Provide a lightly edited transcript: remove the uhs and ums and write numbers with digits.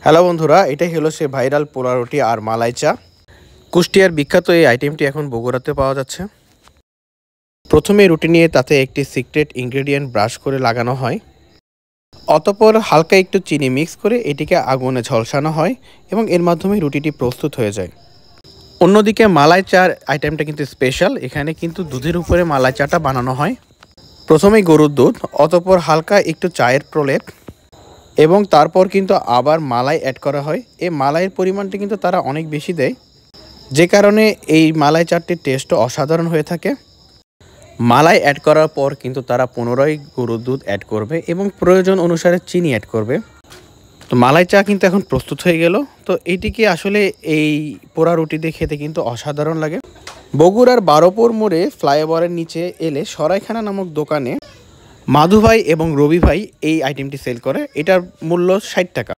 Hello বন্ধুরা, এটাই হলো সে ভাইরাল পোলা রুটি আর মালাই চা। কুষ্টিয়ার বিখ্যাত এই আইটেমটি এখন বগুড়াতে পাওয়া যাচ্ছে। প্রথমে রুটি নিয়ে তাতে একটি সিক্রেট ইনগ্রেডিয়েন্ট ব্রাশ করে লাগানো হয়। অতঃপর হালকা একটু চিনি মিক্স করে এটিকে আগুনে ঝলসানো হয় এবং এর মাধ্যমে রুটিটি প্রস্তুত হয়ে যায়। অন্যদিকে মালাই চার আইটেমটা কিন্তু স্পেশাল। এখানে কিন্তু দুধের উপরে মালাই চাটা বানানো হয়। প্রথমেই গরুর দুধ, অতঃপর হালকা একটু চায়ের প্রলেপ এবং তারপর কিন্তু আবার মালাই অ্যাড করা হয়। এই মালাইয়ের পরিমাণটা কিন্তু তারা অনেক বেশি দেয়, যে কারণে এই মালাই চাটটির টেস্টও অসাধারণ হয়ে থাকে। মালাই অ্যাড করার পর কিন্তু তারা পুনরায় গরুর দুধ অ্যাড করবে এবং প্রয়োজন অনুসারে চিনি অ্যাড করবে। তো মালাই চা কিন্তু এখন প্রস্তুত হয়ে গেল। তো এটিকে আসলে এই পোড়া রুটি দিয়ে খেতে কিন্তু অসাধারণ লাগে। বগুড়ার বারোপুর মোড়ে ফ্লাইওভারের নিচে এলে সরাইখানা নামক দোকানে মাধু ভাই এবং রবি ভাই এই আইটেমটি সেল করে। এটার মূল্য 60 টাকা।